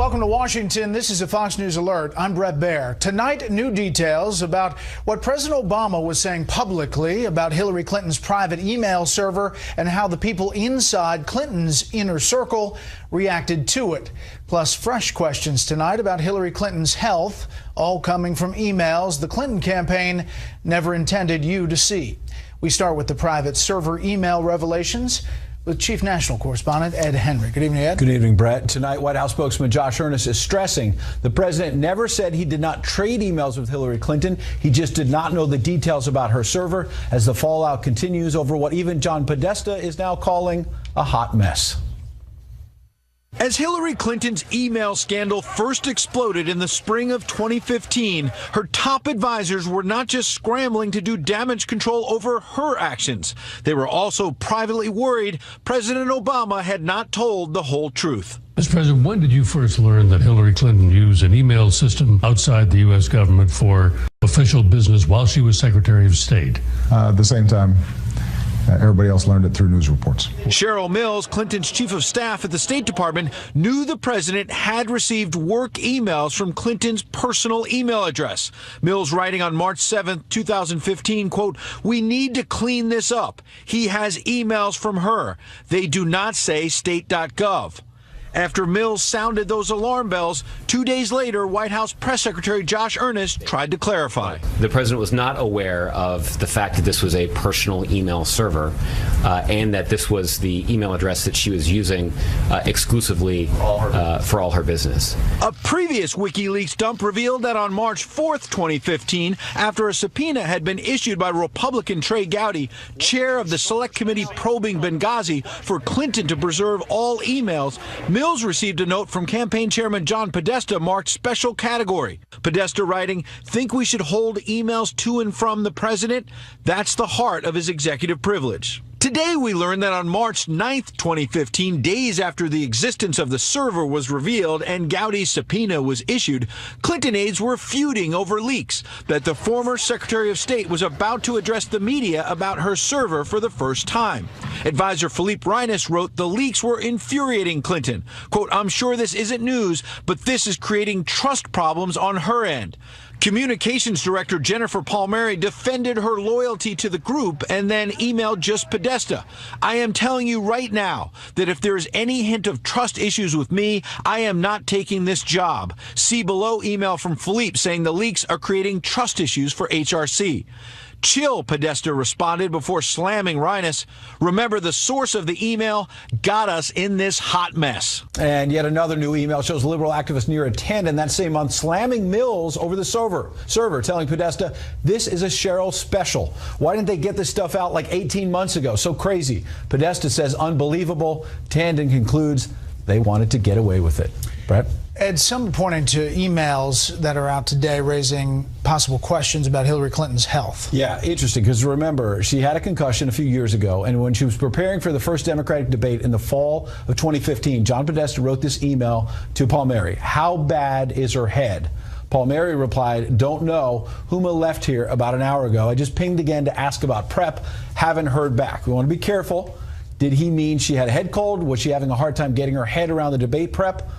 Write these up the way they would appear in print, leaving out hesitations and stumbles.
welcome to Washington. This is a Fox News Alert. I'm Bret Baier. Tonight, new details about what President Obama was saying publicly about Hillary Clinton's private email server and how the people inside Clinton's inner circle reacted to it. Plus, fresh questions tonight about Hillary Clinton's health, all coming from emails the Clinton campaign never intended you to see. We start with the private server email revelations with Chief National Correspondent Ed Henry. Good evening, Ed. Good evening, Brett. Tonight, White House spokesman Josh Earnest is stressing the president never said he did not trade emails with Hillary Clinton. He just did not know the details about her server as the fallout continues over what even John Podesta is now calling a hot mess. As Hillary Clinton's email scandal first exploded in the spring of 2015, her top advisors were not just scrambling to do damage control over her actions. They were also privately worried President Obama had not told the whole truth. Mr. President, when did you first learn that Hillary Clinton used an email system outside the U.S. government for official business while she was Secretary of State? The same time. Everybody else learned it through news reports. Cheryl Mills, Clinton's chief of staff at the State Department, knew the president had received work emails from Clinton's personal email address. Mills writing on March 7, 2015, quote, "We need to clean this up. He has emails from her. They do not say state.gov. After Mills sounded those alarm bells, 2 days later, White House Press Secretary Josh Earnest tried to clarify. The president was not aware of the fact that this was a personal email server and that this was the email address that she was using exclusively for all her business. A previous WikiLeaks dump revealed that on March 4th, 2015, after a subpoena had been issued by Republican Trey Gowdy, chair of the Select Committee probing Benghazi, for Clinton to preserve all emails, Mills received a note from campaign chairman John Podesta marked special category. Podesta writing, "Think we should hold emails to and from the president? That's the heart of his executive privilege." Today, we learned that on March 9th, 2015, days after the existence of the server was revealed and Gowdy's subpoena was issued, Clinton aides were feuding over leaks that the former Secretary of State was about to address the media about her server for the first time. Advisor Philippe Reines wrote the leaks were infuriating Clinton. Quote, "I'm sure this isn't news, but this is creating trust problems on her end." Communications Director Jennifer Palmieri defended her loyalty to the group and then emailed just Podesta. "I am telling you right now that if there is any hint of trust issues with me, I am not taking this job." See below email from Philippe saying the leaks are creating trust issues for HRC. "Chill," Podesta responded before slamming Reines. "Remember, the source of the email got us in this hot mess." And yet another new email shows liberal activist Neera Tanden that same month slamming Mills over the server, telling Podesta, "This is a Cheryl special. Why didn't they get this stuff out like 18 months ago? So crazy." Podesta says unbelievable. Tanden concludes they wanted to get away with it. Brett? Ed, some pointing to emails that are out today raising possible questions about Hillary Clinton's health. Yeah, interesting, because remember, she had a concussion a few years ago, and when she was preparing for the first Democratic debate in the fall of 2015, John Podesta wrote this email to Palmieri. "How bad is her head?" Palmieri replied, "Don't know. Huma left here about an hour ago. I just pinged again to ask about prep. Haven't heard back." We want to be careful. Did he mean she had a head cold? Was she having a hard time getting her head around the debate prep?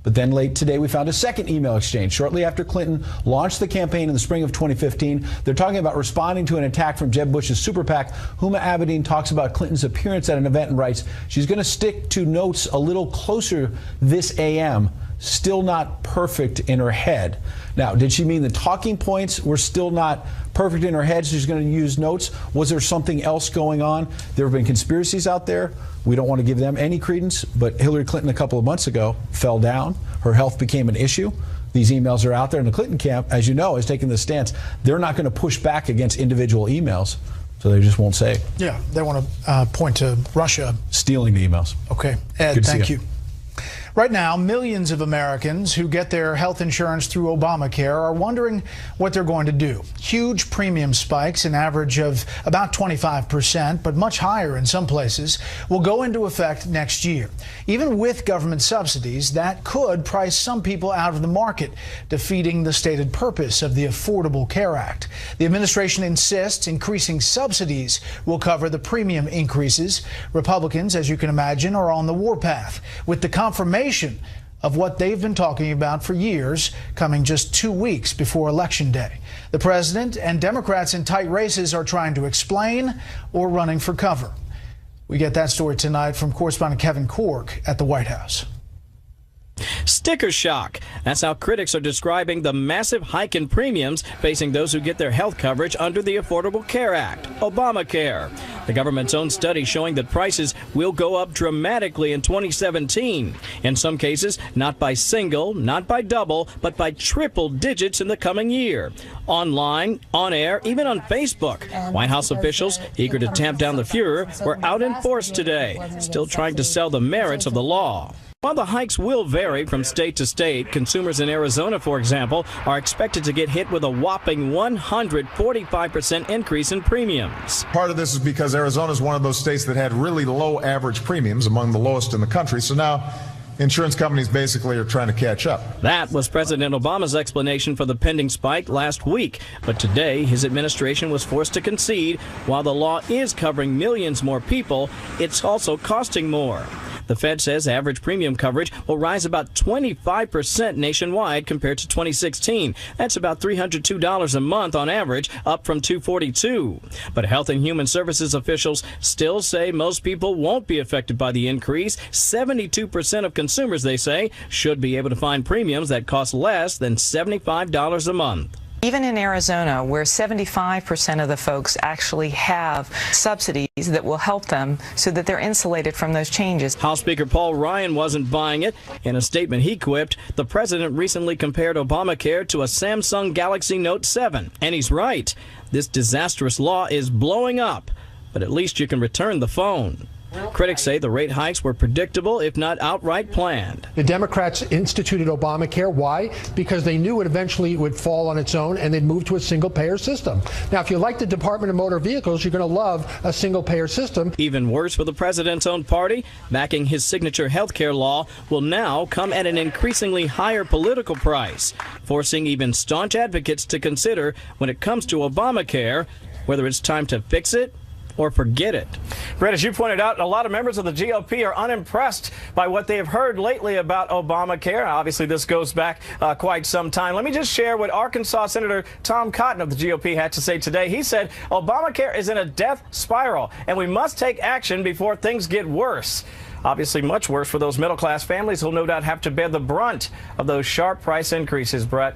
But then late today, we found a second email exchange. Shortly after Clinton launched the campaign in the spring of 2015, they're talking about responding to an attack from Jeb Bush's super PAC. Huma Abedin talks about Clinton's appearance at an event and writes, "She's going to stick to notes a little closer this AM. Still not perfect in her head." Now, did she mean the talking points were still not perfect in her head, so she's going to use notes? Was there something else going on? There have been conspiracies out there. We don't want to give them any credence, but Hillary Clinton a couple of months ago fell down. Her health became an issue. These emails are out there, and the Clinton camp, as you know, has taken the stance. They're not going to push back against individual emails, so they just won't say. Yeah, they want to point to Russia. Stealing the emails. Okay, Ed, thank you. Right now, millions of Americans who get their health insurance through Obamacare are wondering what they're going to do. Huge premium spikes, an average of about 25%, but much higher in some places, will go into effect next year. Even with government subsidies, that could price some people out of the market, defeating the stated purpose of the Affordable Care Act. The administration insists increasing subsidies will cover the premium increases. Republicans, as you can imagine, are on the warpath, with the confirmation of what they've been talking about for years, coming just 2 weeks before Election Day. The president and Democrats in tight races are trying to explain or running for cover. We get that story tonight from correspondent Kevin Cork at the White House. Sticker shock. That's how critics are describing the massive hike in premiums facing those who get their health coverage under the Affordable Care Act, Obamacare. The government's own study showing that prices will go up dramatically in 2017. In some cases, not by single, not by double, but by triple digits in the coming year. Online, on air, even on Facebook. White House officials, eager to tamp down the furor, were out in force today, still trying to sell the merits of the law. While the hikes will vary from state to state, consumers in Arizona, for example, are expected to get hit with a whopping 145% increase in premiums. Part of this is because Arizona is one of those states that had really low average premiums, among the lowest in the country. So now insurance companies basically are trying to catch up. That was President Obama's explanation for the pending spike last week. But today, his administration was forced to concede while the law is covering millions more people, it's also costing more. The Fed says average premium coverage will rise about 25% nationwide compared to 2016. That's about $302 a month on average, up from $242. But Health and Human Services officials still say most people won't be affected by the increase. 72% of consumers, they say, should be able to find premiums that cost less than $75 a month. Even in Arizona, where 75% of the folks actually have subsidies that will help them so that they're insulated from those changes. House Speaker Paul Ryan wasn't buying it. In a statement he quipped, the president recently compared Obamacare to a Samsung Galaxy Note 7. And he's right. This disastrous law is blowing up, but at least you can return the phone. Critics say the rate hikes were predictable, if not outright planned. The Democrats instituted Obamacare. Why? Because they knew it eventually would fall on its own and they'd move to a single-payer system. Now, if you like the Department of Motor Vehicles, you're going to love a single-payer system. Even worse for the president's own party, backing his signature health care law will now come at an increasingly higher political price, forcing even staunch advocates to consider, when it comes to Obamacare, whether it's time to fix it or forget it. Bret, as you pointed out, a lot of members of the GOP are unimpressed by what they have heard lately about Obamacare. Obviously, this goes back quite some time. Let me just share what Arkansas Senator Tom Cotton of the GOP had to say today. He said, Obamacare is in a death spiral, and we must take action before things get worse. Obviously, much worse for those middle-class families who'll no doubt have to bear the brunt of those sharp price increases, Bret.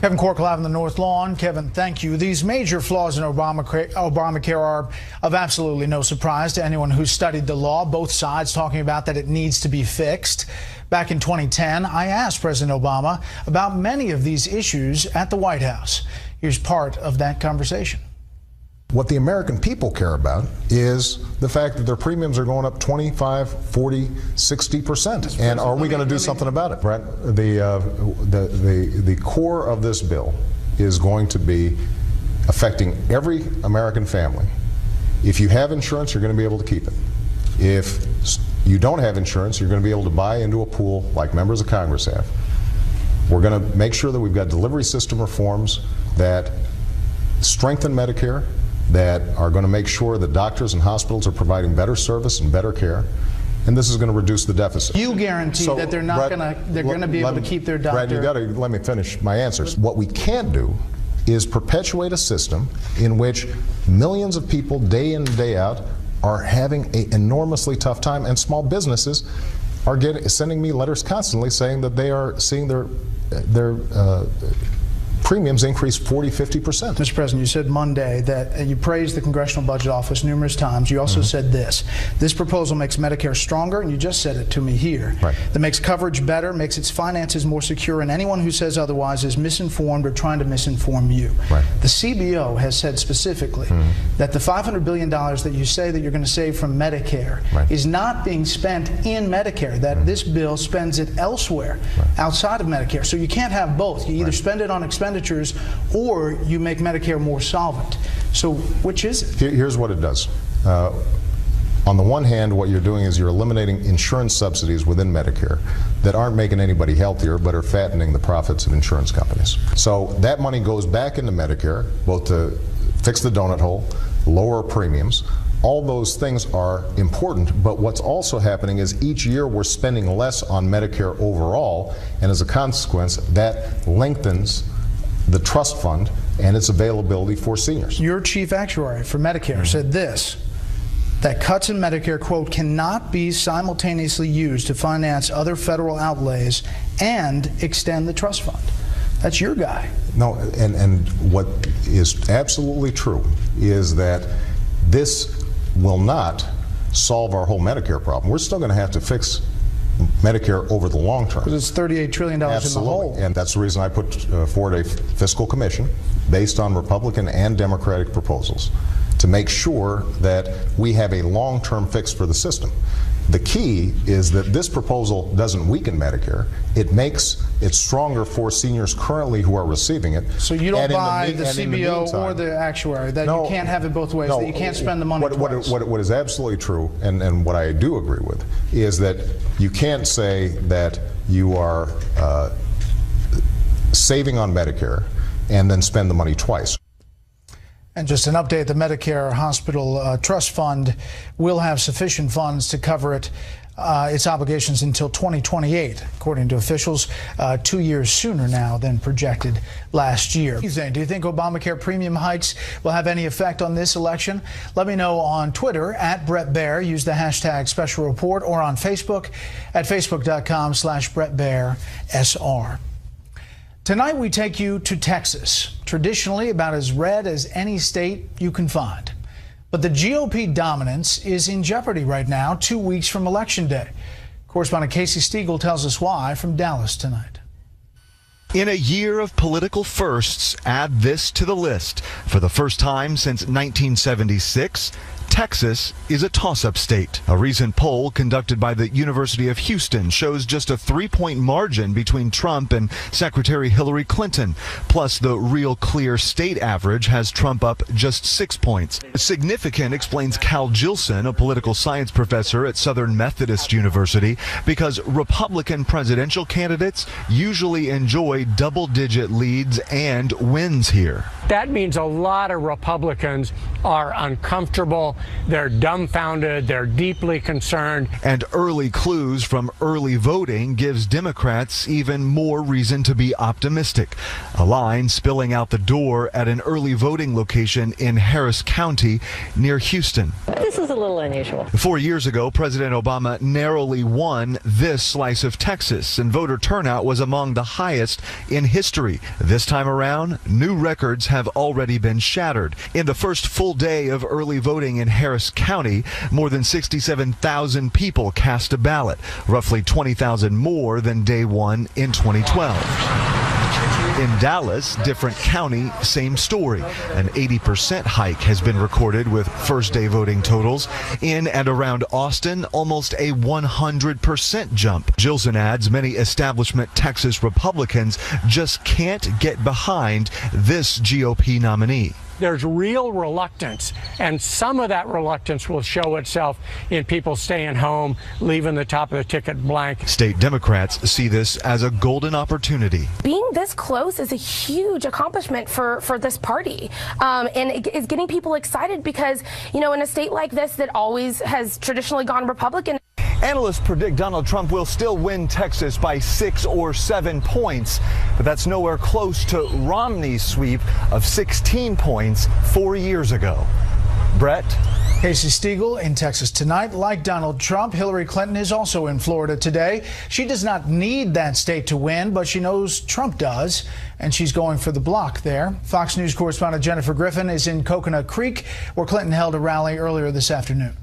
Kevin Cork live on the North Lawn. Kevin, thank you. These major flaws in Obamacare are of absolutely no surprise to anyone who's studied the law, both sides talking about that it needs to be fixed. Back in 2010, I asked President Obama about many of these issues at the White House. Here's part of that conversation. What the American people care about is the fact that their premiums are going up 25, 40, 60%. And are we going to do something about it, Bret? The core of this bill is going to be affecting every American family. If you have insurance, you're going to be able to keep it. If you don't have insurance, you're going to be able to buy into a pool like members of Congress have. We're going to make sure that we've got delivery system reforms that strengthen Medicare, that are going to make sure that doctors and hospitals are providing better service and better care, and this is going to reduce the deficit. You guarantee that they're not going to be able to keep their doctor. Brad, you got to let me finish my answers. What we can't do is perpetuate a system in which millions of people day in and day out are having an enormously tough time, and small businesses are sending me letters constantly saying that they are seeing their premiums increase 40, 50%. Mr. President, you said Monday that you praised the Congressional Budget Office numerous times. You also said this proposal makes Medicare stronger, and you just said it to me here. Right. That makes coverage better, makes its finances more secure, and anyone who says otherwise is misinformed or trying to misinform you. Right. The CBO has said specifically that the $500 billion that you say that you're going to save from Medicare is not being spent in Medicare, that this bill spends it elsewhere outside of Medicare. So you can't have both. You either spend it on expenditures or you make Medicare more solvent. So which is it? Here's what it does. On the one hand, what you're doing is you're eliminating insurance subsidies within Medicare that aren't making anybody healthier but are fattening the profits of insurance companies. So that money goes back into Medicare, both to fix the donut hole, lower premiums, All those things are important, but what's also happening is each year we're spending less on Medicare overall, and as a consequence, that lengthens the trust fund and its availability for seniors. Your chief actuary for Medicare said this, that cuts in Medicare, quote, cannot be simultaneously used to finance other federal outlays and extend the trust fund. That's your guy. No, and what is absolutely true is that this will not solve our whole Medicare problem. We're still going to have to fix Medicare over the long term. Because it's $38 trillion Absolutely. in the hole. And that's the reason I put forward a fiscal commission based on Republican and Democratic proposals to make sure that we have a long-term fix for the system. The key is that this proposal doesn't weaken Medicare. It makes it stronger for seniors currently who are receiving it. So you don't buy the CBO or the actuary, that you can't have it both ways, that you can't spend the money twice. What is absolutely true, and what I do agree with, is that you can't say that you are saving on Medicare and then spend the money twice. And just an update, the Medicare Hospital Trust Fund will have sufficient funds to cover its obligations until 2028, according to officials, 2 years sooner now than projected last year. Do you think Obamacare premium hikes will have any effect on this election? Let me know on Twitter at Bret Baier. Use the hashtag special report, or on Facebook at facebook.com/BretBaierSR. Tonight we take you to Texas, traditionally about as red as any state you can find. But the GOP dominance is in jeopardy right now, 2 weeks from Election Day. Correspondent Casey Stiegel tells us why from Dallas tonight. In a year of political firsts, add this to the list. For the first time since 1976, Texas is a toss-up state. A recent poll conducted by the University of Houston shows just a 3-point margin between Trump and Secretary Hillary Clinton. Plus, the real clear state average has Trump up just 6 points. Significant, explains Cal Gilson, a political science professor at Southern Methodist University, because Republican presidential candidates usually enjoy double-digit leads and wins here. That means a lot of Republicans are uncomfortable, they're dumbfounded, they're deeply concerned. And early clues from early voting gives Democrats even more reason to be optimistic. A line spilling out the door at an early voting location in Harris County near Houston. This is a little unusual. 4 years ago, President Obama narrowly won this slice of Texas, and voter turnout was among the highest in history. This time around, new records have already been shattered. In the first full day of early voting in Harris County, more than 67,000 people cast a ballot, roughly 20,000 more than day one in 2012. In Dallas, different county, same story. An 80% hike has been recorded with first-day voting totals. In and around Austin, almost a 100% jump. Gilson adds many establishment Texas Republicans just can't get behind this GOP nominee. There's real reluctance, and some of that reluctance will show itself in people staying home, leaving the top of the ticket blank. State Democrats see this as a golden opportunity. Being this close is a huge accomplishment for this party, and it is getting people excited because, you know, in a state like this that always has traditionally gone Republican. Analysts predict Donald Trump will still win Texas by 6 or 7 points, but that's nowhere close to Romney's sweep of 16 points 4 years ago. Bret? Casey Stiegel in Texas tonight. Like Donald Trump, Hillary Clinton is also in Florida today. She does not need that state to win, but she knows Trump does, and she's going for the block there. Fox News correspondent Jennifer Griffin is in Coconut Creek, where Clinton held a rally earlier this afternoon.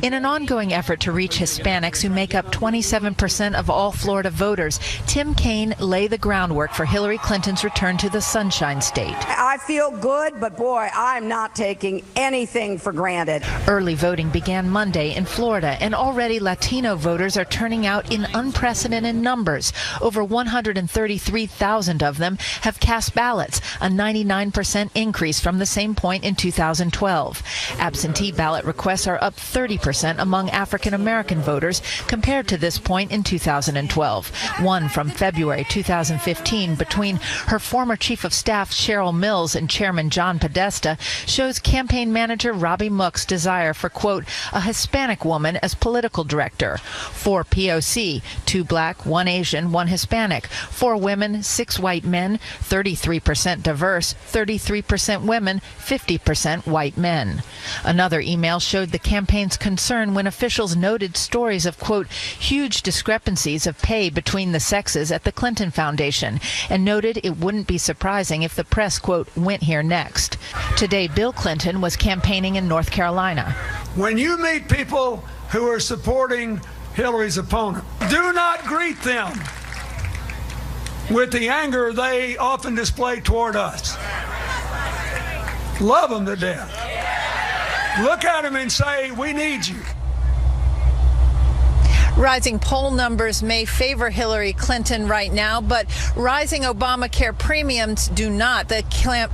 In an ongoing effort to reach Hispanics, who make up 27% of all Florida voters, Tim Kaine lay the groundwork for Hillary Clinton's return to the Sunshine State. I feel good, but boy, I'm not taking anything for granted. Early voting began Monday in Florida, and already Latino voters are turning out in unprecedented numbers. Over 133,000 of them have cast ballots, a 99% increase from the same point in 2012. Absentee absentee ballot requests are up 30% among African American voters compared to this point in 2012. One from February 2015 between her former chief of staff Cheryl Mills and Chairman John Podesta shows campaign manager Robbie Mook's desire for, quote, a Hispanic woman as political director. 4 POC, 2 black, 1 Asian, 1 Hispanic, 4 women, 6 white men, 33% diverse, 33% women, 50% white men. Another email showed the campaign's concern when officials noted stories of, quote, huge discrepancies of pay between the sexes at the Clinton Foundation, and noted it wouldn't be surprising if the press, quote, went here next. Today, Bill Clinton was campaigning in North Carolina. When you meet people who are supporting Hillary's opponent, do not greet them with the anger they often display toward us. Love them to death. Look at them and say, we need you. Rising poll numbers may favor Hillary Clinton right now, but rising Obamacare premiums do not. The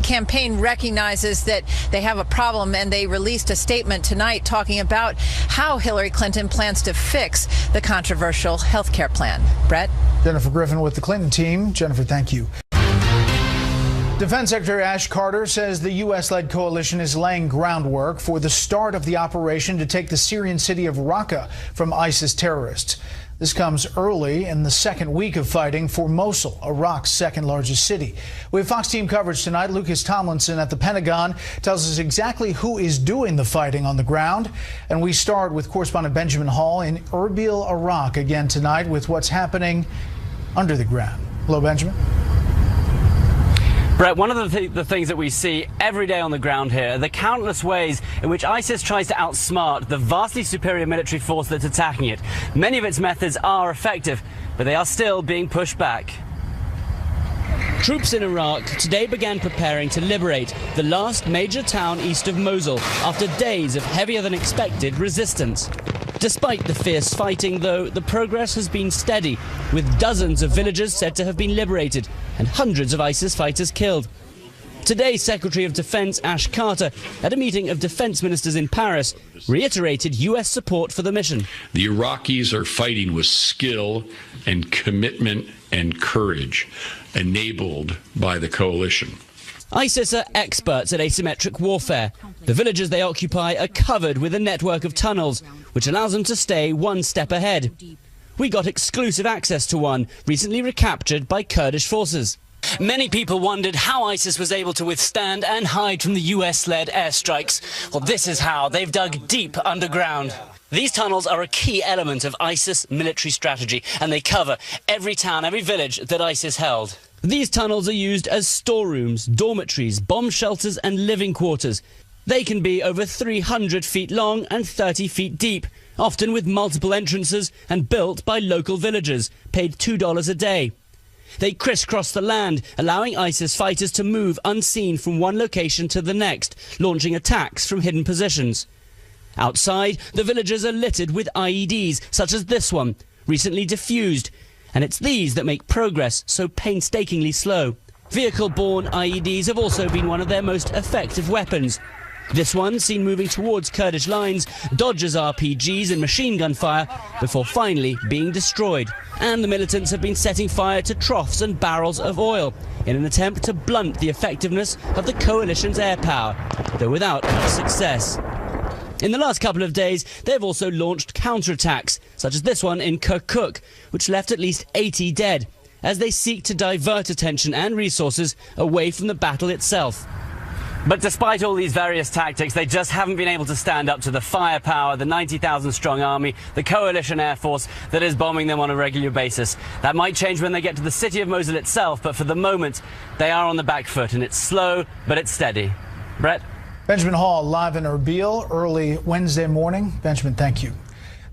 campaign recognizes that they have a problem, and they released a statement tonight talking about how Hillary Clinton plans to fix the controversial health care plan. Bret? Jennifer Griffin with the Clinton team. Jennifer, thank you. Defense Secretary Ash Carter says the U.S.-led coalition is laying groundwork for the start of the operation to take the Syrian city of Raqqa from ISIS terrorists. This comes early in the second week of fighting for Mosul, Iraq's second largest city. We have Fox team coverage tonight. Lucas Tomlinson at the Pentagon tells us exactly who is doing the fighting on the ground. And we start with correspondent Benjamin Hall in Erbil, Iraq, again tonight with what's happening under the ground. Hello, Benjamin. Bret, one of the things that we see every day on the ground here are the countless ways in which ISIS tries to outsmart the vastly superior military force that's attacking it. Many of its methods are effective, but they are still being pushed back. Troops in Iraq today began preparing to liberate the last major town east of Mosul after days of heavier than expected resistance. Despite the fierce fighting, though, the progress has been steady, with dozens of villages said to have been liberated and hundreds of ISIS fighters killed. Today, Secretary of Defense Ash Carter, at a meeting of defense ministers in Paris, reiterated U.S. support for the mission. The Iraqis are fighting with skill and commitment and courage, enabled by the coalition. ISIS are experts at asymmetric warfare. The villages they occupy are covered with a network of tunnels, which allows them to stay one step ahead. We got exclusive access to one, recently recaptured by Kurdish forces. Many people wondered how ISIS was able to withstand and hide from the US-led airstrikes. Well, this is how. They've dug deep underground. These tunnels are a key element of ISIS military strategy, and they cover every town, every village that ISIS held. These tunnels are used as storerooms, dormitories, bomb shelters and living quarters. They can be over 300 feet long and 30 feet deep, often with multiple entrances and built by local villagers, paid $2 a day. They crisscross the land, allowing ISIS fighters to move unseen from one location to the next, launching attacks from hidden positions. Outside, the villages are littered with IEDs, such as this one, recently defused. And it's these that make progress so painstakingly slow. Vehicle-borne IEDs have also been one of their most effective weapons. This one, seen moving towards Kurdish lines, dodges RPGs and machine gun fire before finally being destroyed. And the militants have been setting fire to troughs and barrels of oil in an attempt to blunt the effectiveness of the coalition's air power, though without much success. In the last couple of days, they've also launched counterattacks, such as this one in Kirkuk, which left at least 80 dead, as they seek to divert attention and resources away from the battle itself. But despite all these various tactics, they just haven't been able to stand up to the firepower, the 90,000-strong army, the coalition air force that is bombing them on a regular basis. That might change when they get to the city of Mosul itself, but for the moment, they are on the back foot, and it's slow, but it's steady. Bret? Benjamin Hall live in Erbil early Wednesday morning. Benjamin, thank you.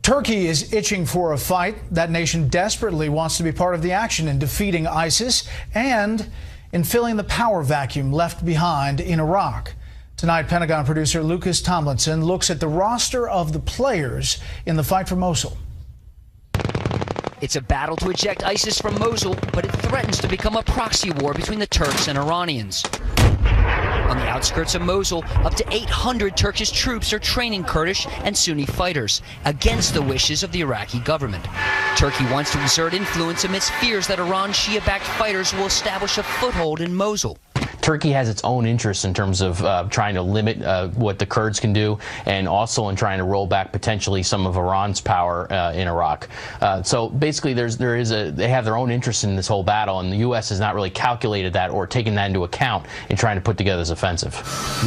Turkey is itching for a fight. That nation desperately wants to be part of the action in defeating ISIS and in filling the power vacuum left behind in Iraq. Tonight, Pentagon producer Lucas Tomlinson looks at the roster of the players in the fight for Mosul. It's a battle to eject ISIS from Mosul, but it threatens to become a proxy war between the Turks and Iranians. On the outskirts of Mosul, up to 800 Turkish troops are training Kurdish and Sunni fighters against the wishes of the Iraqi government. Turkey wants to exert influence amidst fears that Iran's Shia-backed fighters will establish a foothold in Mosul. Turkey has its own interests in terms of trying to limit what the Kurds can do, and also in trying to roll back potentially some of Iran's power in Iraq. So basically, they have their own interests in this whole battle, and the U.S. has not really calculated that or taken that into account in trying to put together this offensive.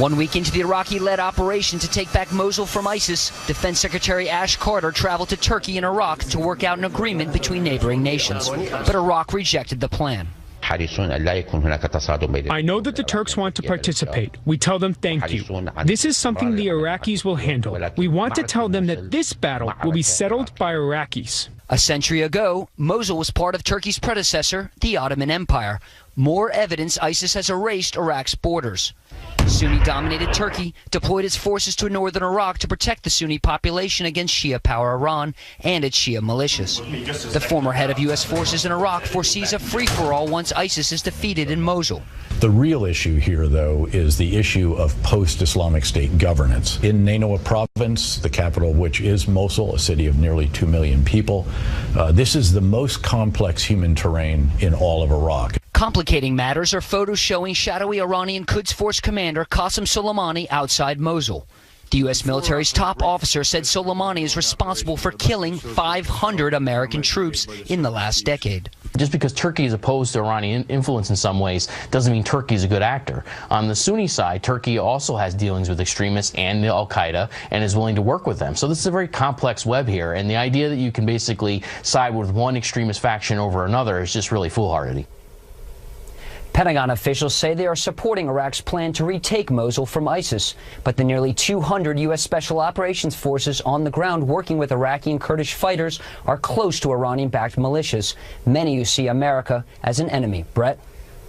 1 week into the Iraqi-led operation to take back Mosul from ISIS, Defense Secretary Ash Carter traveled to Turkey and Iraq to work out an agreement between neighboring nations. But Iraq rejected the plan. I know that the Turks want to participate. We tell them thank you. This is something the Iraqis will handle. We want to tell them that this battle will be settled by Iraqis. A century ago, Mosul was part of Turkey's predecessor, the Ottoman Empire. More evidence ISIS has erased Iraq's borders. Sunni-dominated Turkey deployed its forces to northern Iraq to protect the Sunni population against Shia power Iran and its Shia militias. The former head of U.S. forces in Iraq foresees a free-for-all once ISIS is defeated in Mosul. The real issue here, though, is the issue of post-Islamic State governance. In Nainawa province, the capital of which is Mosul, a city of nearly 2 million people, this is the most complex human terrain in all of Iraq. Complicating matters are photos showing shadowy Iranian Quds Force commander Qasem Soleimani outside Mosul. The U.S. military's top officer said Soleimani is responsible for killing 500 American troops in the last decade. Just because Turkey is opposed to Iranian influence in some ways doesn't mean Turkey is a good actor. On the Sunni side, Turkey also has dealings with extremists and al-Qaeda and is willing to work with them. So this is a very complex web here, and the idea that you can basically side with one extremist faction over another is just really foolhardy. Pentagon officials say they are supporting Iraq's plan to retake Mosul from ISIS, but the nearly 200 U.S. Special Operations Forces on the ground working with Iraqi and Kurdish fighters are close to Iranian-backed militias, many who see America as an enemy. Bret?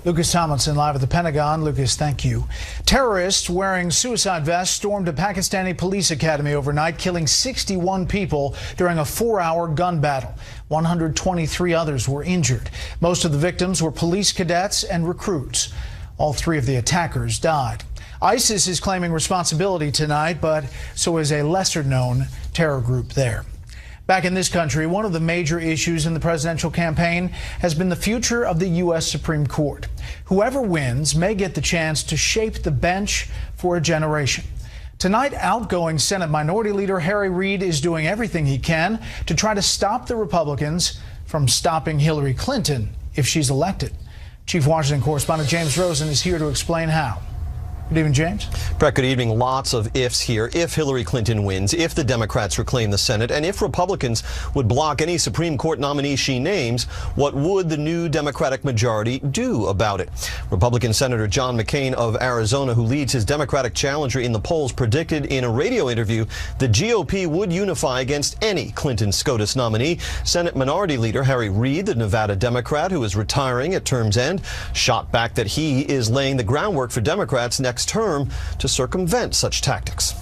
Lucas Tomlinson live at the Pentagon. Lucas, thank you. Terrorists wearing suicide vests stormed a Pakistani police academy overnight, killing 61 people during a 4-hour gun battle. 123 others were injured. Most of the victims were police cadets and recruits. All 3 of the attackers died. ISIS is claiming responsibility tonight, but so is a lesser-known terror group there. Back in this country, one of the major issues in the presidential campaign has been the future of the U.S. Supreme Court. Whoever wins may get the chance to shape the bench for a generation. Tonight, outgoing Senate Minority Leader Harry Reid is doing everything he can to try to stop the Republicans from stopping Hillary Clinton if she's elected. Chief Washington correspondent James Rosen is here to explain how. Good evening, James. Bret, good evening. Lots of ifs here. If Hillary Clinton wins, if the Democrats reclaim the Senate, and if Republicans would block any Supreme Court nominee she names, what would the new Democratic majority do about it? Republican Senator John McCain of Arizona, who leads his Democratic challenger in the polls, predicted in a radio interview the GOP would unify against any Clinton SCOTUS nominee. Senate Minority Leader Harry Reid, the Nevada Democrat who is retiring at term's end, shot back that he is laying the groundwork for Democrats next term to circumvent such tactics.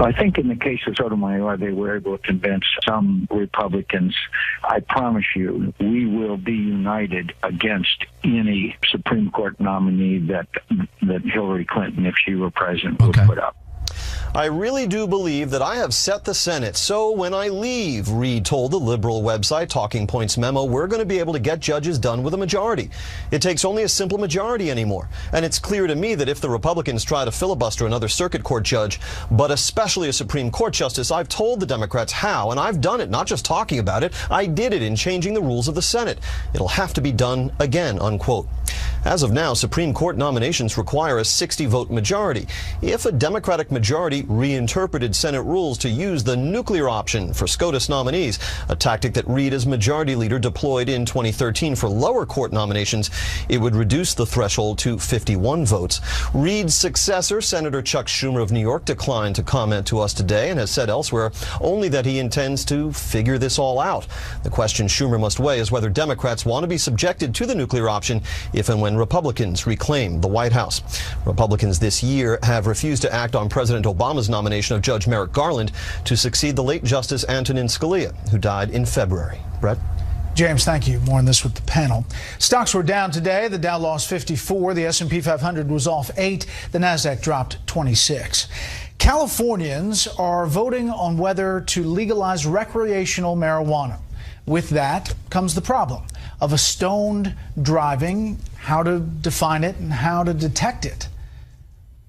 I think in the case of Sotomayor, they were able to convince some Republicans. I promise you, we will be united against any Supreme Court nominee that Hillary Clinton, if she were president, would put up. I really do believe that I have set the Senate, so when I leave, Reid told the liberal website Talking Points Memo, we're going to be able to get judges done with a majority. It takes only a simple majority anymore. And it's clear to me that if the Republicans try to filibuster another circuit court judge, but especially a Supreme Court justice, I've told the Democrats how, and I've done it, not just talking about it. I did it in changing the rules of the Senate. It'll have to be done again, unquote. As of now, Supreme Court nominations require a 60-vote majority. If a Democratic majority reinterpreted Senate rules to use the nuclear option for SCOTUS nominees, a tactic that Reid as majority leader deployed in 2013 for lower court nominations, it would reduce the threshold to 51 votes. Reid's successor, Senator Chuck Schumer of New York, declined to comment to us today and has said elsewhere only that he intends to figure this all out. The question Schumer must weigh is whether Democrats want to be subjected to the nuclear option if and when Republicans reclaim the White House. Republicans this year have refused to act on President Obama's nomination of Judge Merrick Garland to succeed the late Justice Antonin Scalia, who died in February. Bret? James, thank you. More on this with the panel. Stocks were down today. The Dow lost 54. The S&P 500 was off 8. The Nasdaq dropped 26. Californians are voting on whether to legalize recreational marijuana. With that comes the problem of a stoned driving, how to define it and how to detect it.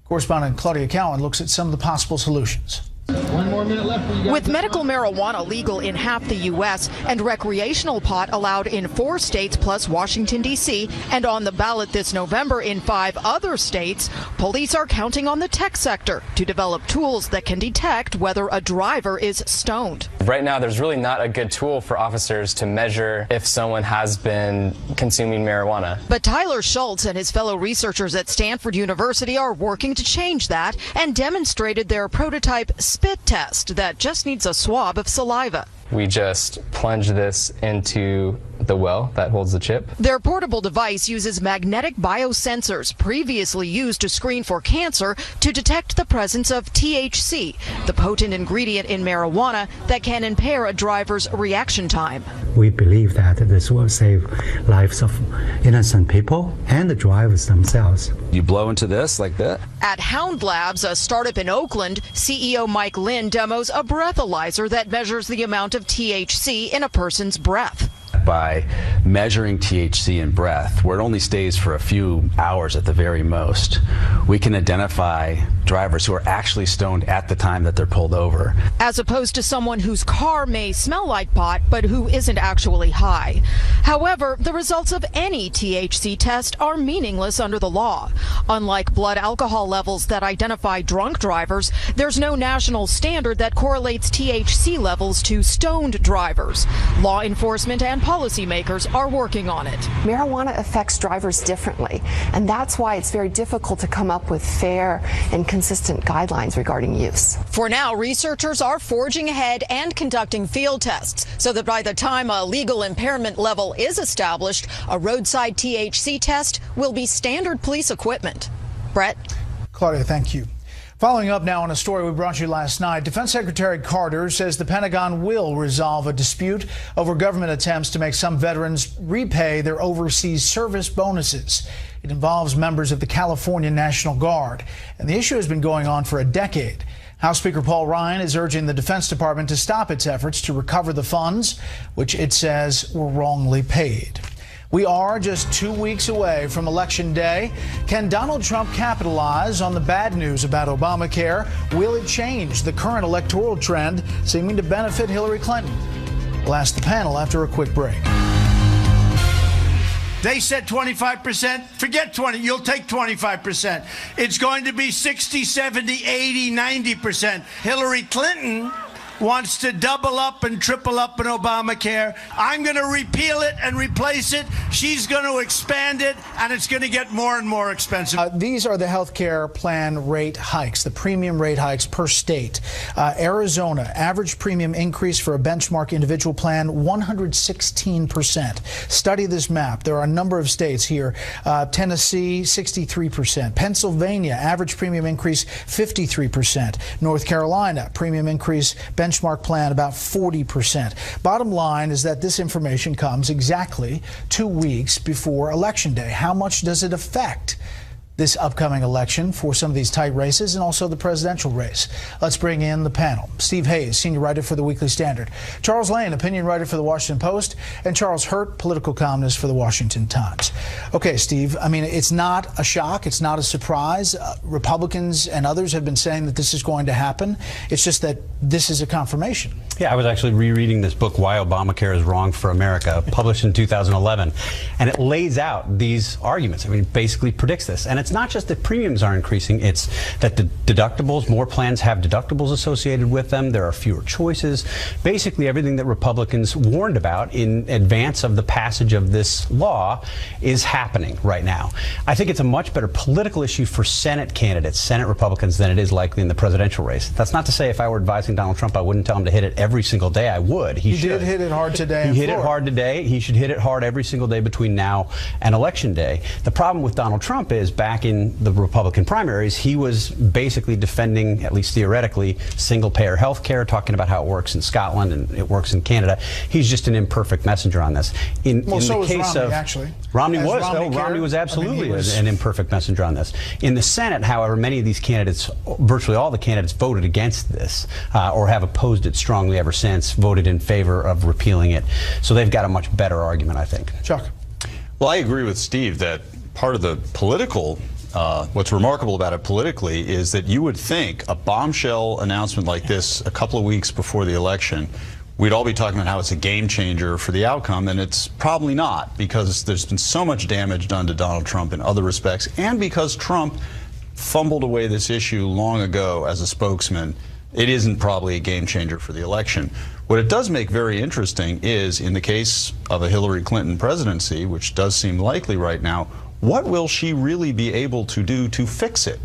Correspondent Claudia Cowan looks at some of the possible solutions. 1 more minute left for you guys. With medical marijuana legal in half the U.S. and recreational pot allowed in 4 states plus Washington, D.C., and on the ballot this November in 5 other states, police are counting on the tech sector to develop tools that can detect whether a driver is stoned. Right now, there's really not a good tool for officers to measure if someone has been consuming marijuana. But Tyler Schultz and his fellow researchers at Stanford University are working to change that and demonstrated their prototype spit test that just needs a swab of saliva. We just plunge this into the well that holds the chip. Their portable device uses magnetic biosensors previously used to screen for cancer to detect the presence of THC, the potent ingredient in marijuana that can impair a driver's reaction time. We believe that this will save lives of innocent people and the drivers themselves. You blow into this like that. At Hound Labs, a startup in Oakland, CEO Mike Lynn demos a breathalyzer that measures the amount of THC in a person's breath. By measuring THC in breath, where it only stays for a few hours at the very most, we can identify drivers who are actually stoned at the time that they're pulled over. As opposed to someone whose car may smell like pot, but who isn't actually high. However, the results of any THC test are meaningless under the law. Unlike blood alcohol levels that identify drunk drivers, there's no national standard that correlates THC levels to stoned drivers. Law enforcement and policymakers are working on it. Marijuana affects drivers differently, and that's why it's very difficult to come up with fair and consistent guidelines regarding use. For now, researchers are forging ahead and conducting field tests so that by the time a legal impairment level is established, a roadside THC test will be standard police equipment. Bret? Claudia, thank you. Following up now on a story we brought you last night, Defense Secretary Carter says the Pentagon will resolve a dispute over government attempts to make some veterans repay their overseas service bonuses. It involves members of the California National Guard, and the issue has been going on for a decade. House Speaker Paul Ryan is urging the Defense Department to stop its efforts to recover the funds, which it says were wrongly paid. We are just 2 weeks away from Election Day. Can Donald Trump capitalize on the bad news about Obamacare? Will it change the current electoral trend seeming to benefit Hillary Clinton? We'll ask the panel after a quick break. They said 25%. Forget 20. You'll take 25%. It's going to be 60, 70, 80, 90%. Hillary Clinton wants to double up and triple up in Obamacare. I'm going to repeal it and replace it. She's going to expand it, and it's going to get more and more expensive. These are the health care plan rate hikes, the premium rate hikes per state. Arizona, average premium increase for a benchmark individual plan, 116%. Study this map. There are a number of states here. Tennessee, 63%. Pennsylvania, average premium increase, 53%. North Carolina, premium increase, benchmark plan about 40%. Bottom line is that this information comes exactly 2 weeks before Election Day. How much does it affect this upcoming election for some of these tight races and also the presidential race? Let's bring in the panel. Steve Hayes, senior writer for the Weekly Standard. Charles Lane, opinion writer for the Washington Post. And Charles Hurt, political columnist for the Washington Times. Okay, Steve, I mean, it's not a shock. It's not a surprise. Republicans and others have been saying that this is going to happen. It's just that this is a confirmation. Yeah, I was actually rereading this book, Why Obamacare is Wrong for America, published in 2011. And it lays out these arguments. I mean, it basically predicts this. And it's not just that premiums are increasing, it's that the deductibles, more plans have deductibles associated with them. There are fewer choices. Basically, everything that Republicans warned about in advance of the passage of this law is happening right now. I think it's a much better political issue for Senate candidates, Senate Republicans, than it is likely in the presidential race. That's not to say if I were advising Donald Trump, I wouldn't tell him to hit it every every single day, I would. He did hit it hard today. He hit it hard today. He should hit it hard every single day between now and Election Day. The problem with Donald Trump is back in the Republican primaries, he was basically defending, at least theoretically, single-payer health care, talking about how it works in Scotland and it works in Canada. He's just an imperfect messenger on this. In the case of actually. Romney was absolutely an imperfect messenger on this. In the Senate, however, many of these candidates, virtually all the candidates, voted against this or have opposed it strongly ever since, voted in favor of repealing it. So they've got a much better argument, I think. Chuck. Well, I agree with Steve that part of the political, what's remarkable about it politically is that you would think a bombshell announcement like this a couple of weeks before the election, we'd all be talking about how it's a game changer for the outcome, and it's probably not, because there's been so much damage done to Donald Trump in other respects, and because Trump fumbled away this issue long ago as a spokesman. It isn't probably a game changer for the election. What it does make very interesting is, in the case of a Hillary Clinton presidency, which does seem likely right now, what will she really be able to do to fix it?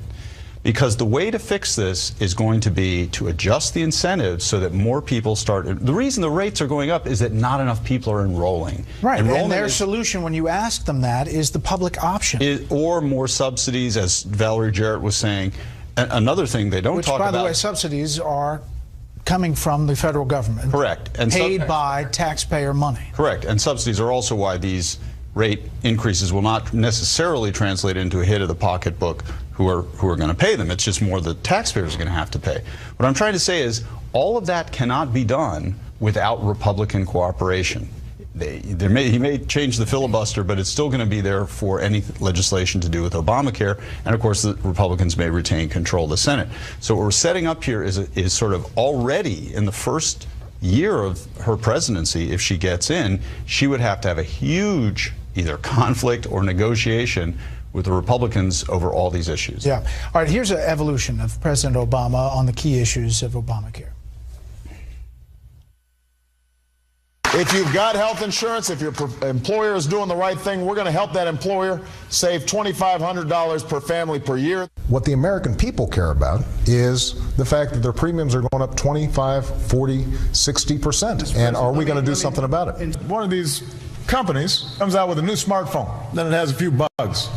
Because the way to fix this is going to be to adjust the incentives so that more people start. The reason the rates are going up is that not enough people are enrolling. Right, and their solution, when you ask them that, is the public option. Or more subsidies, as Valerie Jarrett was saying. Another thing they don't talk about. Which, by the way, subsidies are coming from the federal government. Correct. And paid by taxpayer money. Correct. And subsidies are also why these rate increases will not necessarily translate into a hit of the pocketbook who are going to pay them. It's just more the taxpayers are going to have to pay. What I'm trying to say is all of that cannot be done without Republican cooperation. He may change the filibuster, but it's still going to be there for any legislation to do with Obamacare. And of course, the Republicans may retain control of the Senate. So what we're setting up here is sort of already in the first year of her presidency, if she gets in, she would have to have a huge either conflict or negotiation with the Republicans over all these issues. Yeah. All right, here's an evolution of President Obama on the key issues of Obamacare. If you've got health insurance, if your employer is doing the right thing, we're going to help that employer save $2,500 per family per year. What the American people care about is the fact that their premiums are going up 25, 40, 60%. And are we going to do something about it? One of these companies comes out with a new smartphone, then it has a few bugs.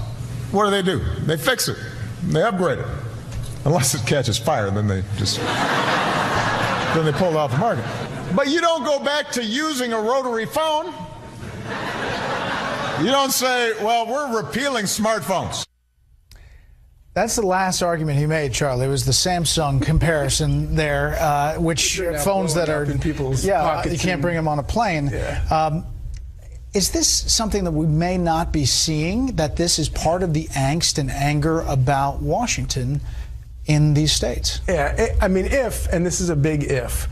What do? They fix it. They upgrade it. Unless it catches fire, then they just then they pull it off the market. But you don't go back to using a rotary phone. You don't say, well, we're repealing smartphones. That's the last argument he made, Charlie. It was the Samsung comparison there, which phones that are in people's pockets, you can't bring them on a plane. Yeah. Is this something that we may not be seeing, that this is part of the angst and anger about Washington in these states? Yeah, I mean, and this is a big if,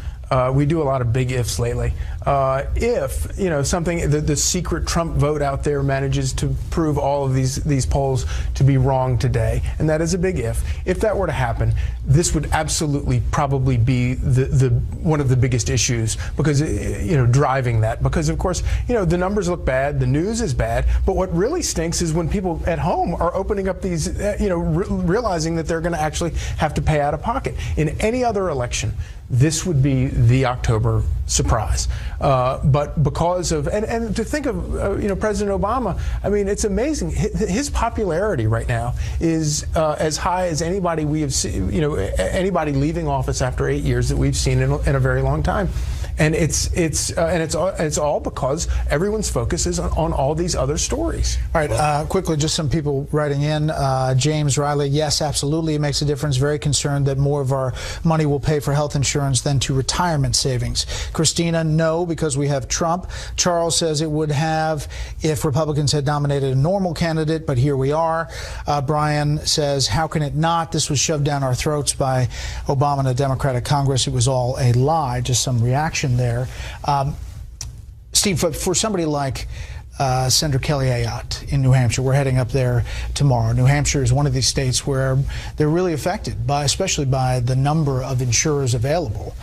we do a lot of big ifs lately. If, you know, something, the secret Trump vote out there manages to prove all of these polls to be wrong today, and that is a big if that were to happen, this would absolutely probably be the one of the biggest issues, because, you know, driving that, because of course, you know, the numbers look bad, the news is bad, but what really stinks is when people at home are opening up these, you know, realizing that they're going to actually have to pay out of pocket. In any other election, this would be the October surprise. But because of, and to think of, you know, President Obama, I mean, it's amazing. His popularity right now is as high as anybody we have seen, you know, anybody leaving office after 8 years that we've seen in a very long time. And it's all because everyone's focus is on all these other stories. All right, quickly, just some people writing in. James Riley, yes, absolutely, it makes a difference. Very concerned that more of our money will pay for health insurance than to retirement savings. Christina, no, because we have Trump. Charles says it would have if Republicans had nominated a normal candidate, but here we are. Brian says, how can it not? This was shoved down our throats by Obama and a Democratic Congress. It was all a lie. Just some reaction there. Steve, for somebody like Senator Kelly Ayotte in New Hampshire, we're heading up there tomorrow. New Hampshire is one of these states where they're really affected by, especially by the number of insurers available.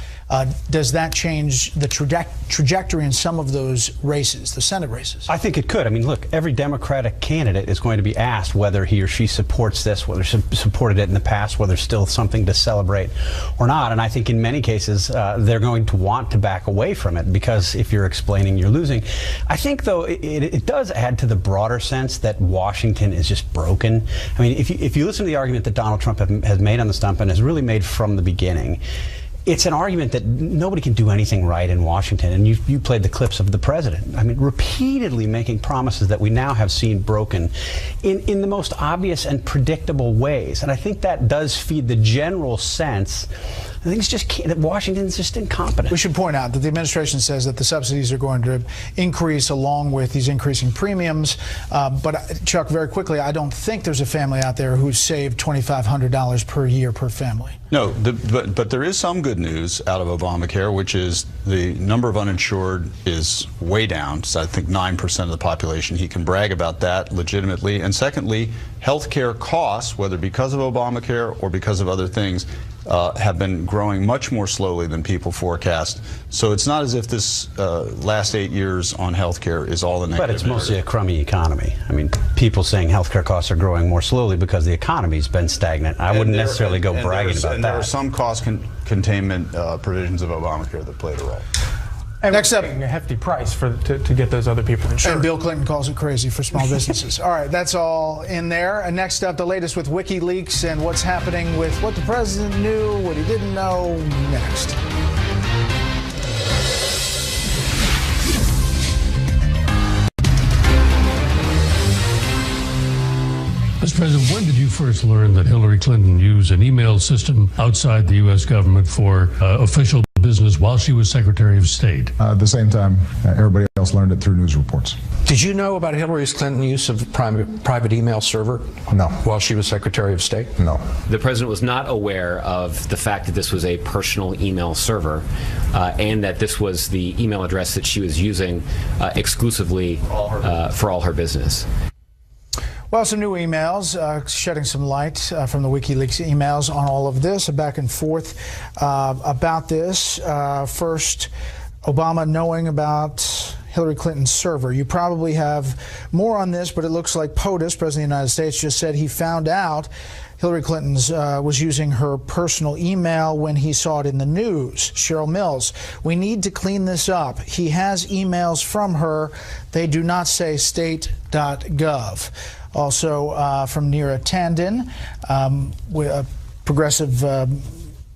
Does that change the trajectory in some of those races, the Senate races? I think it could. I mean, look, every Democratic candidate is going to be asked whether he or she supports this, whether supported it in the past, whether it's still something to celebrate or not. And I think in many cases they're going to want to back away from it, because if you're explaining, you're losing. I think, though, it does add to the broader sense that Washington is just broken. I mean, if you listen to the argument that Donald Trump has made on the stump and has really made from the beginning, it's an argument that nobody can do anything right in Washington. And you played the clips of the president. I mean, repeatedly making promises that we now have seen broken in the most obvious and predictable ways. And I think that does feed the general sense that Washington's just incompetent. We should point out that the administration says that the subsidies are going to increase along with these increasing premiums. But Chuck, very quickly, I don't think there's a family out there who's saved $2,500 per year per family. No, but there is some good news out of Obamacare, which is the number of uninsured is way down. So I think 9% of the population. He can brag about that legitimately. And secondly, health care costs, whether because of Obamacare or because of other things, have been growing much more slowly than people forecast. So it's not as if this last 8 years on health care is all the negative. But it's mostly a crummy economy. I mean, people saying health care costs are growing more slowly because the economy's been stagnant. I wouldn't necessarily go bragging about that. There are some cost containment provisions of Obamacare that played a role. And next up, a hefty price to get those other people insured. And Bill Clinton calls it crazy for small businesses. All right, that's all in there. And next up, the latest with WikiLeaks and what's happening with what the president knew, what he didn't know. Next. Mr. President, when did you first learn that Hillary Clinton used an email system outside the U.S. government for official business while she was Secretary of State? At the same time, everybody else learned it through news reports. Did you know about Hillary Clinton's use of private email server? No. While she was Secretary of State? No. The president was not aware of the fact that this was a personal email server and that this was the email address that she was using exclusively for all her business. Well, some new emails shedding some light from the WikiLeaks emails on all of this, a back and forth about this. First, Obama knowing about Hillary Clinton's server. You probably have more on this, but it looks like POTUS, President of the United States, just said he found out Hillary Clinton's was using her personal email when he saw it in the news. Cheryl Mills, we need to clean this up. He has emails from her. They do not say state.gov. Also from Neera Tanden, a progressive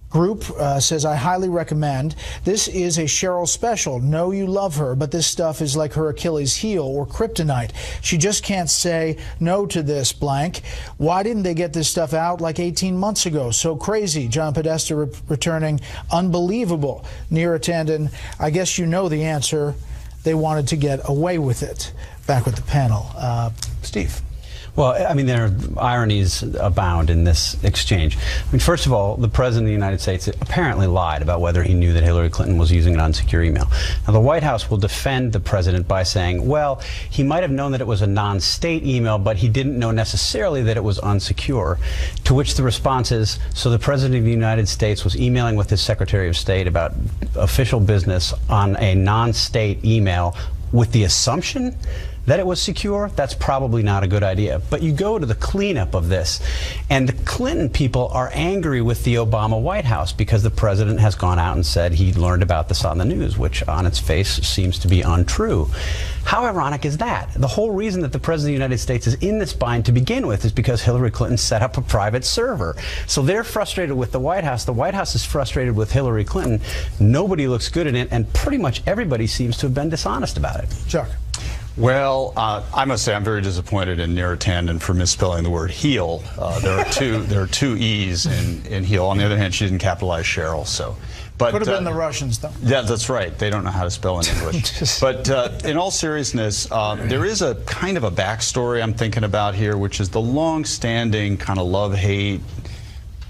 group says, I highly recommend. This is a Cheryl special. Know you love her, but this stuff is like her Achilles heel or kryptonite. She just can't say no to this blank. Why didn't they get this stuff out like 18 months ago? So crazy. John Podesta returning, unbelievable. Neera Tanden, I guess you know the answer. They wanted to get away with it. Back with the panel. Steve. Well, I mean, there are ironies abound in this exchange. I mean, first of all, the President of the United States apparently lied about whether he knew that Hillary Clinton was using an unsecure email. Now, the White House will defend the President by saying, well, he might have known that it was a non-state email, but he didn't know necessarily that it was unsecure, to which the response is, so the President of the United States was emailing with his Secretary of State about official business on a non-state email with the assumption that it was secure? That's probably not a good idea. But you go to the cleanup of this, and the Clinton people are angry with the Obama White House because the president has gone out and said he learned about this on the news, which on its face seems to be untrue. How ironic is that? The whole reason that the President of the United States is in this bind to begin with is because Hillary Clinton set up a private server. So they're frustrated with the White House. The White House is frustrated with Hillary Clinton. Nobody looks good in it, and pretty much everybody seems to have been dishonest about it. Chuck. Well, I must say I'm very disappointed in Neera Tanden for misspelling the word heel. There are two E's in heel. On the other hand, she didn't capitalize Cheryl, so. But, could have been the Russians, though. Yeah, that's right. They don't know how to spell in English. But in all seriousness, there is a kind of a backstory I'm thinking about here, which is the long-standing kind of love-hate,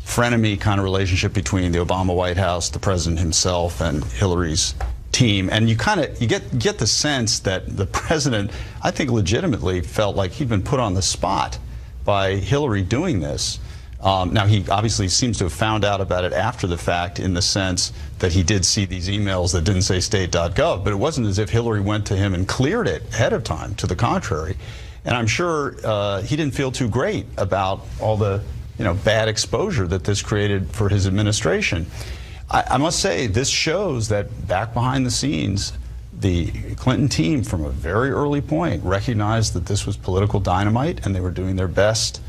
frenemy kind of relationship between the Obama White House, the president himself, and Hillary's team. And you get the sense that the president, I think, legitimately felt like he'd been put on the spot by Hillary doing this. Now, he obviously seems to have found out about it after the fact, in the sense that he did see these emails that didn't say state.gov, but it wasn't as if Hillary went to him and cleared it ahead of time. To the contrary. And I'm sure he didn't feel too great about all the bad exposure that this created for his administration. I must say, this shows that back behind the scenes, the Clinton team, from a very early point, recognized that this was political dynamite, and they were doing their best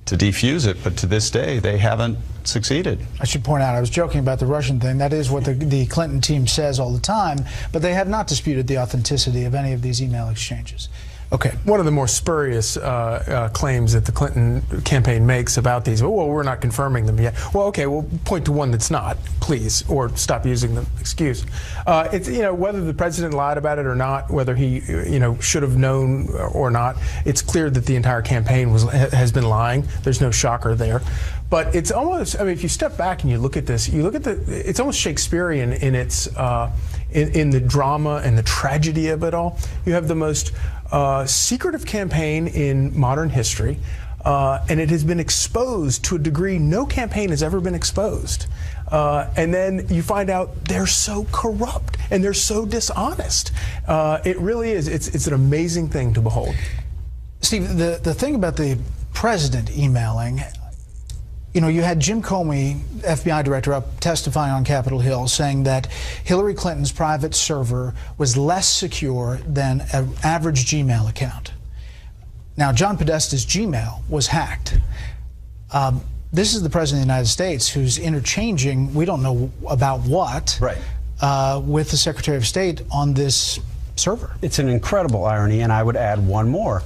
to defuse it. But to this day, they haven't succeeded. I should point out, I was joking about the Russian thing. That is what the Clinton team says all the time, but they have not disputed the authenticity of any of these email exchanges. Okay. One of the more spurious claims that the Clinton campaign makes about these, well, we're not confirming them yet. Well, okay, we'll point to one that's not, please, or stop using the excuse. It's, whether the president lied about it or not, whether he, should have known or not, it's clear that the entire campaign has been lying. There's no shocker there. But it's almost, if you step back and you look at this, it's almost Shakespearean in its, in the drama and the tragedy of it all. You have the most secretive campaign in modern history, and it has been exposed to a degree no campaign has ever been exposed. And then you find out they're so corrupt and they're so dishonest. It really is. It's an amazing thing to behold. Steve, the thing about the president emailing, you had Jim Comey, FBI director, up testifying on Capitol Hill, saying that Hillary Clinton's private server was less secure than an average Gmail account. Now, John Podesta's Gmail was hacked. This is the president of the United States who's interchanging, we don't know about what, with the Secretary of State on this server. It's an incredible irony, and I would add one more.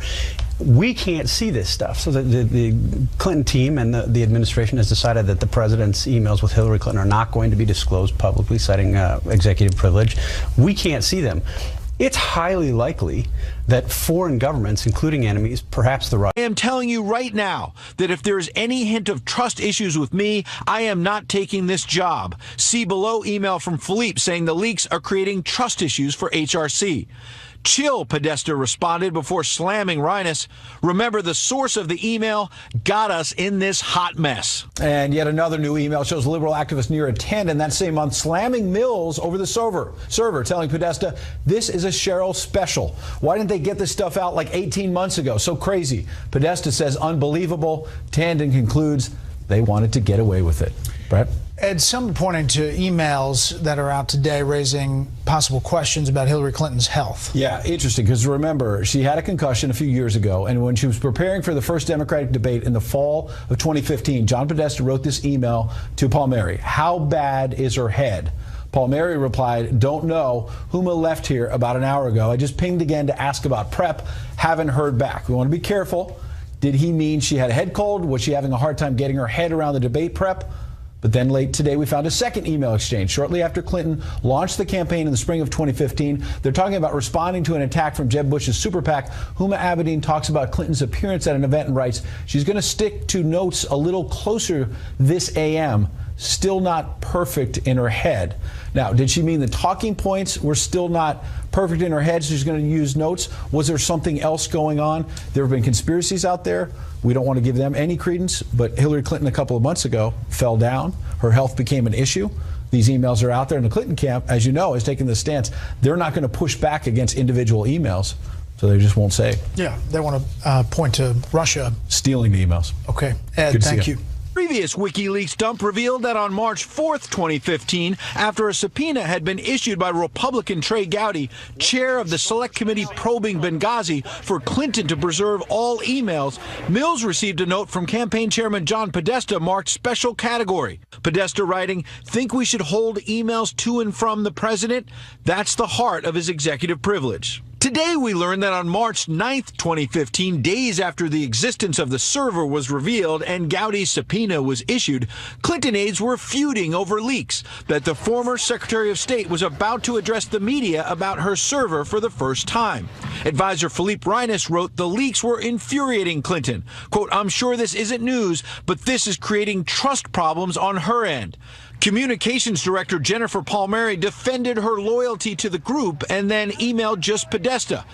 We can't see this stuff. So the Clinton team and the administration has decided that the president's emails with Hillary Clinton are not going to be disclosed publicly, citing executive privilege. We can't see them. It's highly likely that foreign governments, including enemies, perhaps the Russians. I am telling you right now that if there is any hint of trust issues with me, I am not taking this job. See below email from Philippe saying the leaks are creating trust issues for HRC. Chill, Podesta responded before slamming Reines. Remember, the source of the email got us in this hot mess. And yet another new email shows liberal activists near a 10 in that same month slamming Mills over the server, telling Podesta, this is a Cheryl special. Why didn't they get this stuff out like 18 months ago? So crazy. Podesta says unbelievable. Tandon concludes they wanted to get away with it. Bret? Ed, some are pointing to emails that are out today raising possible questions about Hillary Clinton's health. Yeah, interesting, because remember, she had a concussion a few years ago, and when she was preparing for the first Democratic debate in the fall of 2015, John Podesta wrote this email to Palmieri. How bad is her head? Palmieri replied, don't know. Huma left here about an hour ago. I just pinged again to ask about prep. Haven't heard back. We want to be careful. Did he mean she had a head cold? Was she having a hard time getting her head around the debate prep? But then late today, we found a second email exchange. Shortly after Clinton launched the campaign in the spring of 2015, they're talking about responding to an attack from Jeb Bush's super PAC. Huma Abedin talks about Clinton's appearance at an event and writes, she's going to stick to notes a little closer this AM. Still not perfect in her head. Now, did she mean the talking points were still not perfect in her head, so she's going to use notes? Was there something else going on? There have been conspiracies out there. We don't want to give them any credence, but Hillary Clinton a couple of months ago fell down. Her health became an issue. These emails are out there, and the Clinton camp, as you know, has taken the stance. They're not going to push back against individual emails, so they just won't say. Yeah, they want to point to Russia stealing the emails. Okay, Ed, thank you. Previous WikiLeaks dump revealed that on March 4th, 2015, after a subpoena had been issued by Republican Trey Gowdy, chair of the Select Committee probing Benghazi, for Clinton to preserve all emails, Mills received a note from campaign chairman John Podesta marked special category. Podesta writing, think we should hold emails to and from the president? That's the heart of his executive privilege. Today, we learned that on March 9th, 2015, days after the existence of the server was revealed and Gowdy's subpoena was issued, Clinton aides were feuding over leaks that the former Secretary of State was about to address the media about her server for the first time. Advisor Philippe Reines wrote the leaks were infuriating Clinton. Quote, I'm sure this isn't news, but this is creating trust problems on her end. Communications Director Jennifer Palmieri defended her loyalty to the group and then emailed just Podesta.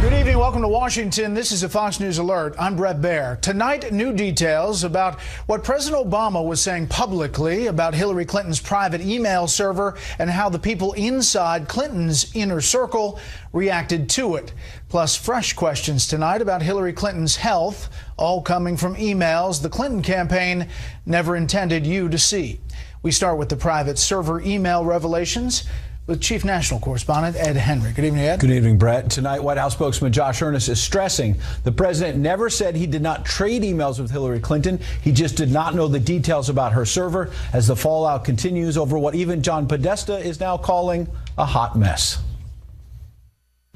Good evening. Welcome to Washington. This is a Fox News Alert. I'm Bret Baier. Tonight, new details about what President Obama was saying publicly about Hillary Clinton's private email server and how the people inside Clinton's inner circle reacted to it. Plus, fresh questions tonight about Hillary Clinton's health, all coming from emails the Clinton campaign never intended you to see. We start with the private server email revelations with Chief National Correspondent Ed Henry. Good evening, Ed. Good evening, Brett. Tonight, White House spokesman Josh Earnest is stressing the president never said he did not trade emails with Hillary Clinton. He just did not know the details about her server as the fallout continues over what even John Podesta is now calling a hot mess.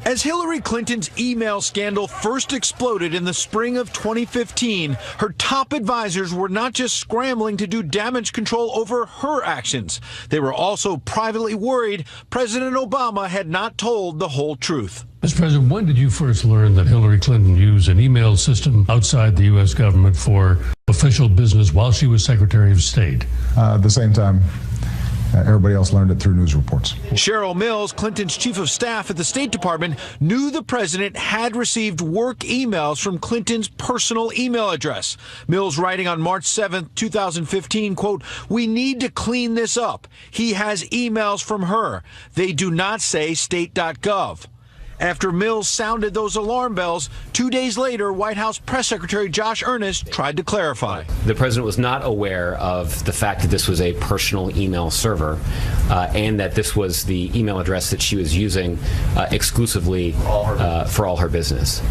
As Hillary Clinton's email scandal first exploded in the spring of 2015, her top advisors were not just scrambling to do damage control over her actions. They were also privately worried President Obama had not told the whole truth. Mr. President, when did you first learn that Hillary Clinton used an email system outside the U.S. government for official business while she was Secretary of State? At the same time, everybody else learned it through news reports. Cheryl Mills, Clinton's chief of staff at the State Department, knew the president had received work emails from Clinton's personal email address. Mills writing on March 7, 2015, quote, "We need to clean this up. He has emails from her. They do not say state.gov. After Mills sounded those alarm bells, 2 days later, White House Press Secretary Josh Earnest tried to clarify. The president was not aware of the fact that this was a personal email server and that this was the email address that she was using exclusively for all her business.